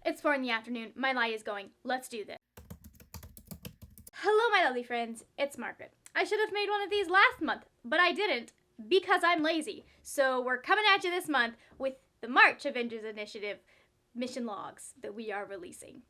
It's 4 in the afternoon. My light is going. Let's do this. Hello, my lovely friends. It's Margaret. I should have made one of these last month, but I didn't because I'm lazy. So we're coming at you this month with the March Avengers Initiative mission logs that we are releasing.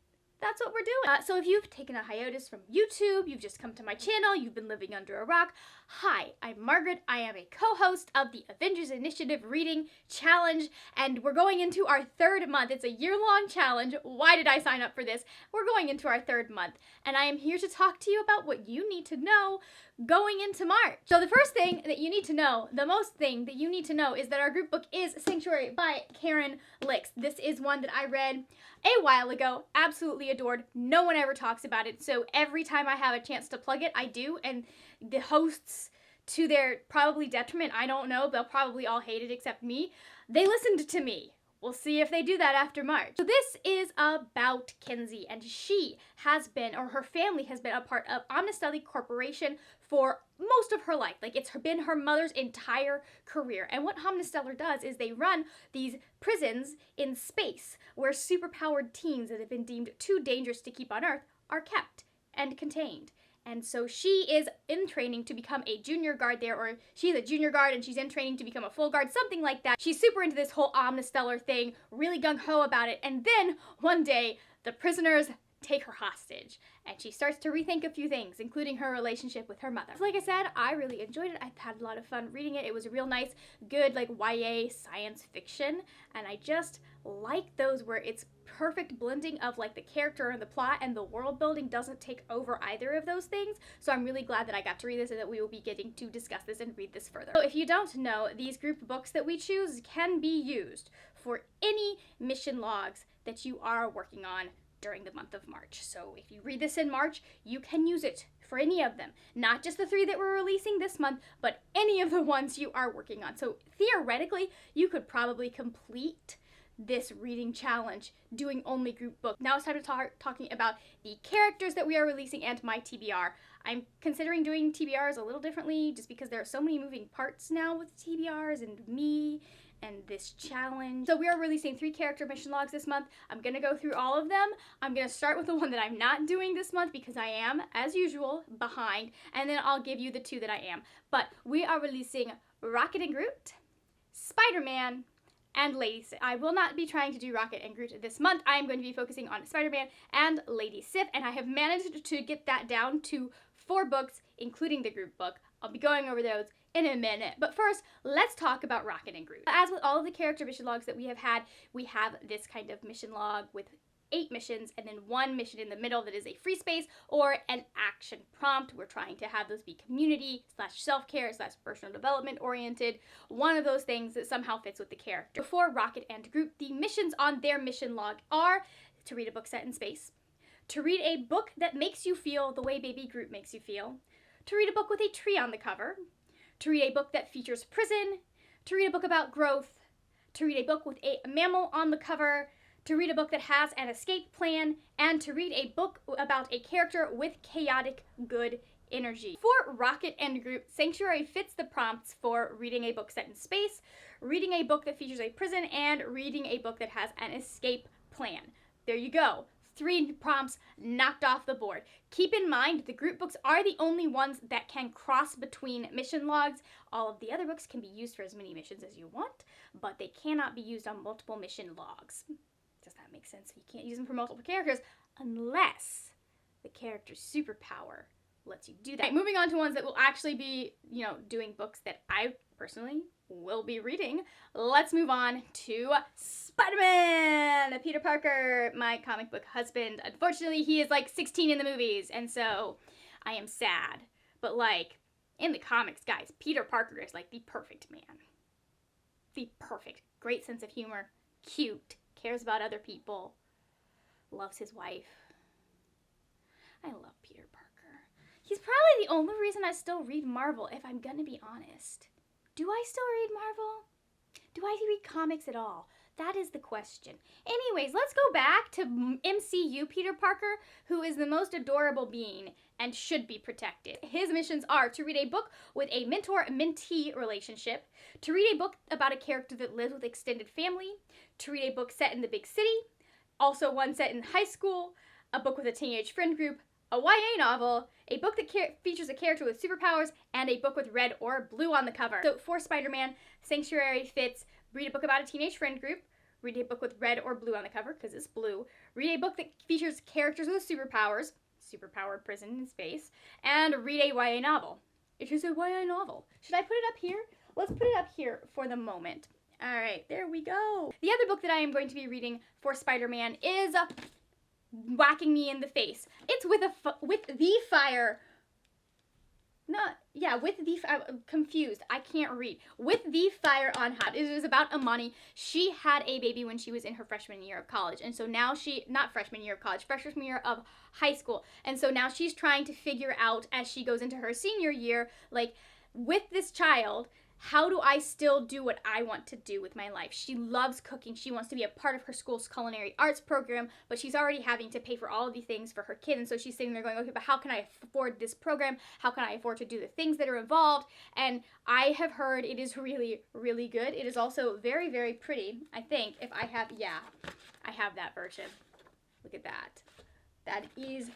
That's what we're doing. So if you've taken a hiatus from YouTube, you've just come to my channel, you've been living under a rock, hi, I'm Margaret. I am a co-host of the Avengers Initiative Reading Challenge, and we're going into our third month. It's a year-long challenge. Why did I sign up for this? We're going into our third month, and I am here to talk to you about what you need to know going into March. So the first thing that you need to know, the most thing that you need to know, is that our group book is Sanctuary by Karen Licks. This is one that I read a while ago, absolutely adored. No one ever talks about it, so every time I have a chance to plug it, I do, and the hosts, to their probably detriment, I don't know, they'll probably all hate it except me, they listened to me. We'll see if they do that after March. So this is about Kinsey, and she has been, or her family has been, a part of Omnistelly Corporation for most of her life. Like, it's been her mother's entire career. And what Omnistellar does is they run these prisons in space where superpowered teens that have been deemed too dangerous to keep on Earth are kept and contained. And so she is in training to become a junior guard there, or she's a junior guard and she's in training to become a full guard, something like that. She's super into this whole Omnistellar thing, really gung-ho about it. And then one day, the prisoners take her hostage, and she starts to rethink a few things, including her relationship with her mother. Like I said, I really enjoyed it. I've had a lot of fun reading it. It was a real nice, good, like, YA science fiction, and I just like those where it's perfect blending of, like, the character and the plot, and the world building doesn't take over either of those things. So I'm really glad that I got to read this and that we will be getting to discuss this and read this further. So if you don't know, these group books that we choose can be used for any mission logs that you are working on during the month of March. So if you read this in March, you can use it for any of them. Not just the 3 that we're releasing this month, but any of the ones you are working on. So theoretically, you could probably complete this reading challenge doing only group book. Now it's time to start talking about the characters that we are releasing and my TBR. I'm considering doing TBRs a little differently just because there are so many moving parts now with TBRs and me and this challenge. So we are releasing 3 character mission logs this month. I'm gonna go through all of them. I'm gonna start with the one that I'm not doing this month because I am, as usual, behind, and then I'll give you the 2 that I am. But we are releasing Rocket and Groot, Spider-Man, and Lady Sif. I will not be trying to do Rocket and Groot this month. I am going to be focusing on Spider-Man and Lady Sif, and I have managed to get that down to 4 books, including the group book. I'll be going over those in a minute. But first, let's talk about Rocket and Groot. As with all of the character mission logs that we have had, we have this kind of mission log with 8 missions and then 1 mission in the middle that is a free space or an action prompt. We're trying to have those be community / self-care / personal development oriented. One of those things that somehow fits with the character. For Rocket and Groot, the missions on their mission log are to read a book set in space, to read a book that makes you feel the way Baby Groot makes you feel, to read a book with a tree on the cover, to read a book that features prison, to read a book about growth, to read a book with a mammal on the cover, to read a book that has an escape plan, and to read a book about a character with chaotic good energy. For Rocket and Groot, Sanctuary fits the prompts for reading a book set in space, reading a book that features a prison, and reading a book that has an escape plan. There you go. 3 prompts knocked off the board. Keep in mind, the group books are the only ones that can cross between mission logs. All of the other books can be used for as many missions as you want, but they cannot be used on multiple mission logs. Does that make sense? You can't use them for multiple characters unless the character's superpower lets you do that. Right, moving on to ones that will actually be, doing books that I personally will be reading. Let's move on to Spider-Man! Peter Parker, my comic book husband. Unfortunately, he is like 16 in the movies, and so I am sad. But like, in the comics, guys, Peter Parker is like the perfect man. The perfect. Great sense of humor, cute, cares about other people, loves his wife. I love Peter Parker. He's probably the only reason I still read Marvel, if I'm gonna be honest. Do I still read Marvel? Do I read comics at all? That is the question. Anyways, let's go back to MCU Peter Parker, who is the most adorable being and should be protected. His missions are to read a book with a mentor-mentee relationship, to read a book about a character that lives with extended family, to read a book set in the big city, also one set in high school, a book with a teenage friend group, a YA novel, a book that features a character with superpowers, and a book with red or blue on the cover. So for Spider-Man, Sanctuary fits read a book about a teenage friend group, read a book with red or blue on the cover, because it's blue, read a book that features characters with superpowers, superpowered prison in space, and read a YA novel. It is a YA novel. Should I put it up here? Let's put it up here for the moment. All right, there we go. The other book that I am going to be reading for Spider-Man is whacking me in the face. It's with the fire. I'm confused. I can't read. With the fire on hot. It is about Imani. She had a baby when she was in her freshman year of college. And so now not freshman year of college, freshman year of high school. And so now she's trying to figure out as she goes into her senior year, like, with this child, how do I still do what I want to do with my life? She loves cooking. She wants to be a part of her school's culinary arts program, but she's already having to pay for all of these things for her kid. And so she's sitting there going, okay, but how can I afford this program? How can I afford to do the things that are involved? And I have heard it is really, really good. It is also very, very pretty, I think. I have that version. Look at that. That is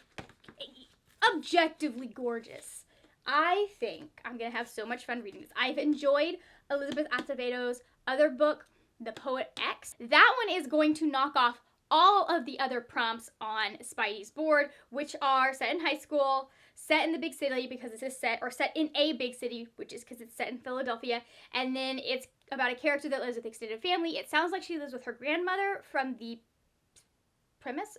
objectively gorgeous. I think I'm going to have so much fun reading this. I've enjoyed Elizabeth Acevedo's other book, The Poet X. That one is going to knock off all of the other prompts on Spidey's board, which are set in high school, set in the big city because this is set in a big city, which is because it's set in Philadelphia, and then it's about a character that lives with extended family. It sounds like she lives with her grandmother from the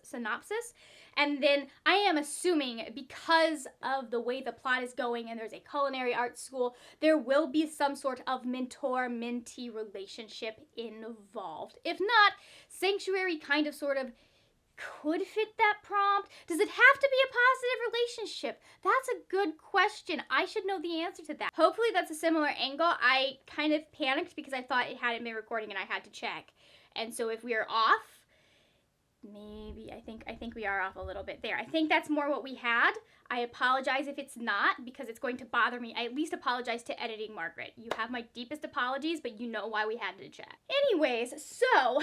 synopsis. And then I am assuming because of the way the plot is going and there's a culinary arts school, there will be some sort of mentor-mentee relationship involved. If not, Sanctuary kind of sort of could fit that prompt. Does it have to be a positive relationship? That's a good question. I should know the answer to that. Hopefully that's a similar angle. I kind of panicked because I thought it hadn't been recording and I had to check. And so if we are off, maybe, I think we are off a little bit there. I think that's more what we had. I apologize if it's not, because it's going to bother me. I at least apologize to editing Margaret. You have my deepest apologies, but you know why we had to check. Anyways, so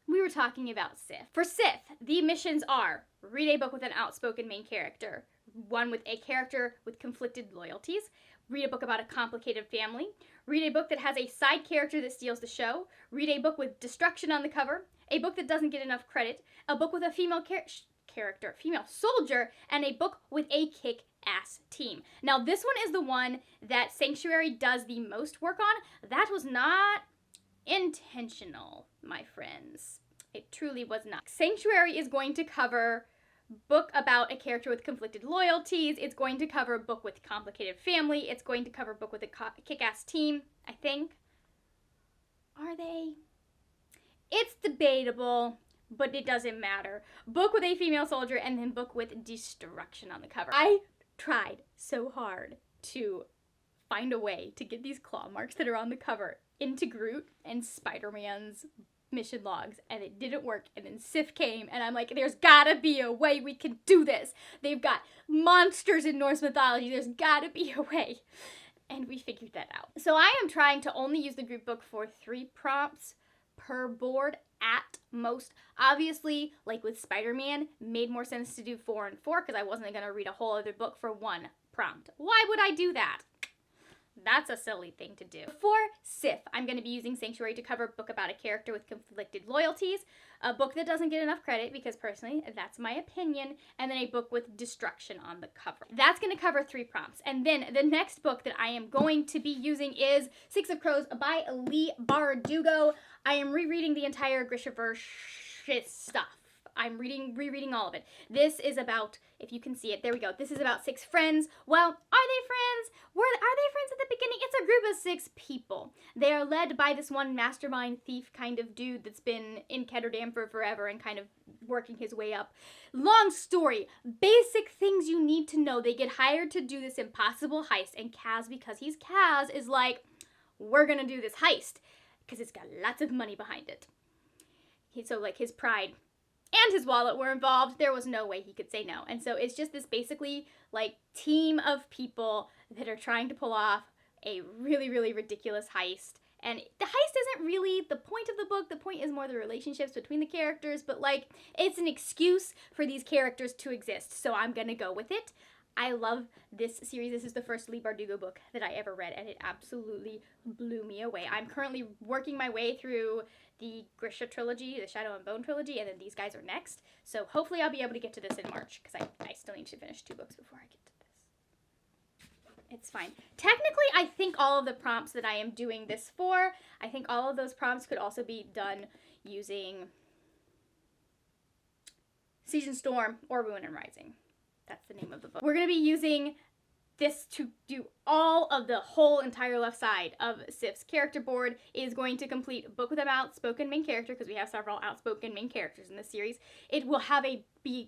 we were talking about Sif. For Sif, the missions are read a book with an outspoken main character, one with a character with conflicted loyalties, read a book about a complicated family, read a book that has a side character that steals the show, read a book with destruction on the cover, a book that doesn't get enough credit, a book with a female female soldier, and a book with a kick-ass team. Now, this one is the one that Sanctuary does the most work on. That was not intentional, my friends. It truly was not. Sanctuary is going to cover book about a character with conflicted loyalties. It's going to cover a book with complicated family. It's going to cover a book with a kick-ass team, I think. Are they? It's debatable, but it doesn't matter. Book with a female soldier and then book with destruction on the cover. I tried so hard to find a way to get these claw marks that are on the cover into Groot and Spider-Man's mission logs, and it didn't work. And then Sif came, and I'm like, there's gotta be a way we can do this. They've got monsters in Norse mythology. There's gotta be a way. And we figured that out. So I am trying to only use the group book for 3 prompts per board at most. Obviously, like with Spider-Man, made more sense to do 4 and 4 because I wasn't going to read a whole other book for 1 prompt. Why would I do that? That's a silly thing to do. For Sif, I'm going to be using Sanctuary to cover a book about a character with conflicted loyalties, a book that doesn't get enough credit because personally, that's my opinion, and then a book with destruction on the cover. That's going to cover 3 prompts. And then the next book that I am going to be using is Six of Crows by Leigh Bardugo. I am rereading the entire Grishaverse stuff. I'm rereading all of it. This is about, if you can see it, there we go. This is about 6 friends. Well, are they friends? Are they friends at the beginning? It's a group of 6 people. They are led by this one mastermind thief kind of dude that's been in Ketterdam for forever and kind of working his way up. Long story. Basic things you need to know. They get hired to do this impossible heist, and Kaz, because he's Kaz, is like, we're gonna do this heist because it's got lots of money behind it. So like his pride and his wallet were involved. There was no way he could say no. And so it's just this basically like team of people that are trying to pull off a really, really ridiculous heist. And the heist isn't really the point of the book. The point is more the relationships between the characters, but like, it's an excuse for these characters to exist, so I'm gonna go with it. I love this series. This is the first Leigh Bardugo book that I ever read, and it absolutely blew me away. I'm currently working my way through the Grisha trilogy, the Shadow and Bone trilogy, and then these guys are next. So hopefully I'll be able to get to this in March, because I still need to finish 2 books before I get to this. It's fine. Technically, I think all of the prompts that I am doing this for, I think all of those prompts could also be done using Season Storm or Ruin and Rising. That's the name of the book. We're going to be using this to do all of the whole entire left side of Sif's character board. It is going to complete book with an outspoken main character, because we have several outspoken main characters in this series. It will have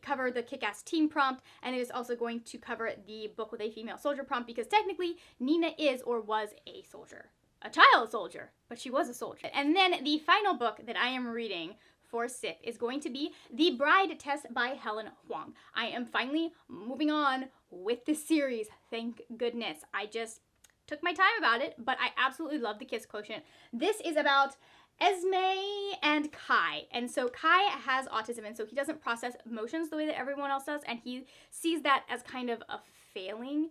cover the kick-ass team prompt, and it is also going to cover the book with a female soldier prompt, because technically Nina is or was a soldier. A child soldier, but she was a soldier. And then the final book that I am reading for Sif is going to be The Bride Test by Helen Huang. I am finally moving on with this series, thank goodness. I just took my time about it, but I absolutely love the Kiss Quotient. This is about Esme and Kai. And so Kai has autism, and so he doesn't process emotions the way that everyone else does, and he sees that as kind of a failing.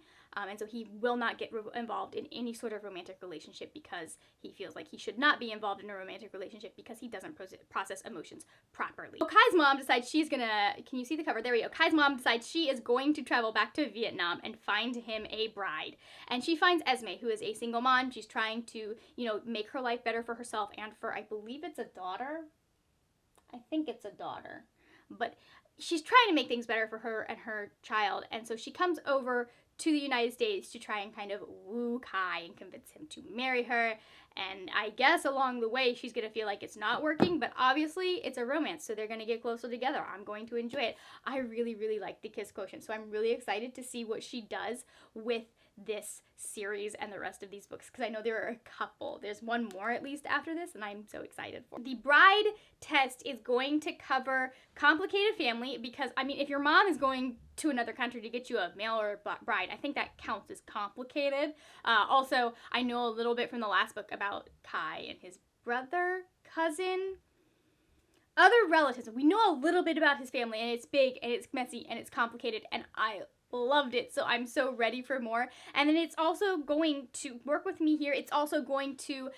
And so he will not get involved in any sort of romantic relationship, because he feels like he should not be involved in a romantic relationship because he doesn't process emotions properly. So Kai's mom decides she's gonna, can you see the cover? There we go. Kai's mom decides she is going to travel back to Vietnam and find him a bride. And she finds Esme, who is a single mom. She's trying to, make her life better for herself and for, I believe it's a daughter. I think it's a daughter. But she's trying to make things better for her and her child. And so she comes over to the United States to try and kind of woo Kai and convince him to marry her. And I guess along the way she's gonna feel like it's not working, but obviously it's a romance, so they're gonna get closer together. I'm going to enjoy it. I really, really like the Kiss Quotient, so I'm really excited to see what she does with this series and the rest of these books, because I know there are a couple. There's one more at least after this, and I'm so excited for it. The Bride Test is going to cover complicated family, because, I mean, if your mom is going to another country to get you a male or a bride, I think that counts as complicated. Also, I know a little bit from the last book about Kai and his brother, cousin, other relatives. We know a little bit about his family, and it's big, and it's messy, and it's complicated, and I loved it, so I'm so ready for more. And then it's also going to work with me here. It's also going to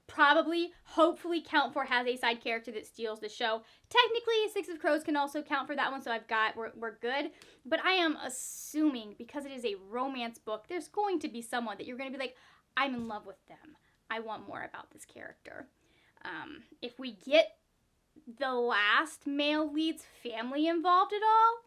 probably, hopefully, count for has a side character that steals the show. Technically, Six of Crows can also count for that one, so we're good. But I am assuming, because it is a romance book, there's going to be someone that you're going to be like, I'm in love with them. I want more about this character. If we get the last male lead's family involved at all,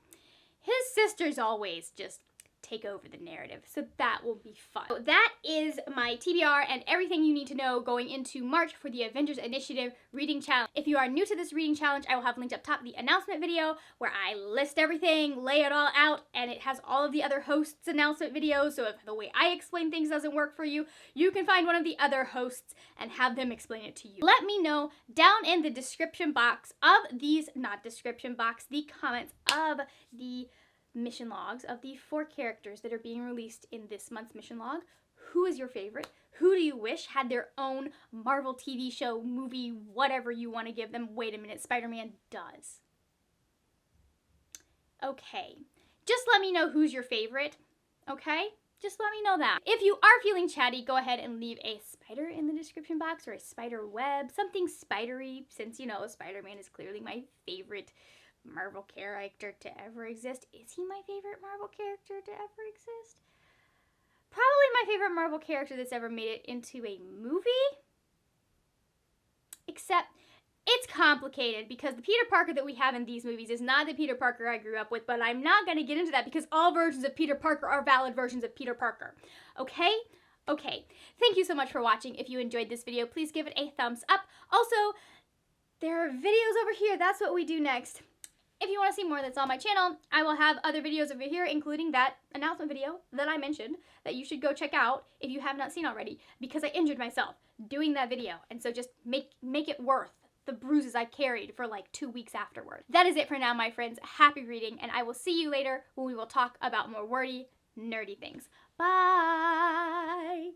his sisters always just take over the narrative, so that will be fun. So that is my TBR and everything you need to know going into March for the Avengers Initiative Reading Challenge. If you are new to this reading challenge, I will have linked up top the announcement video where I list everything, lay it all out, and it has all of the other hosts' announcement videos, so if the way I explain things doesn't work for you, you can find one of the other hosts and have them explain it to you. Let me know down in the description box of these, not description box, the comments of the mission logs of the 4 characters that are being released in this month's mission log. Who is your favorite? Who do you wish had their own Marvel TV show, movie, whatever you want to give them? Wait a minute, Spider-Man does. Okay, just let me know who's your favorite, okay? Just let me know that. If you are feeling chatty, go ahead and leave a spider in the description box or a spider web, something spidery, since, Spider-Man is clearly my favorite Marvel character to ever exist. Is he my favorite Marvel character to ever exist? Probably my favorite Marvel character that's ever made it into a movie. Except it's complicated, because the Peter Parker that we have in these movies is not the Peter Parker I grew up with, but I'm not going to get into that because all versions of Peter Parker are valid versions of Peter Parker. Okay? Okay. Thank you so much for watching. If you enjoyed this video, please give it a thumbs up. Also, there are videos over here. That's what we do next. If you want to see more that's on my channel, I will have other videos over here, including that announcement video that I mentioned that you should go check out if you have not seen already, because I injured myself doing that video. And so just make it worth the bruises I carried for like 2 weeks afterward. That is it for now, my friends. Happy reading, and I will see you later when we will talk about more wordy, nerdy things. Bye!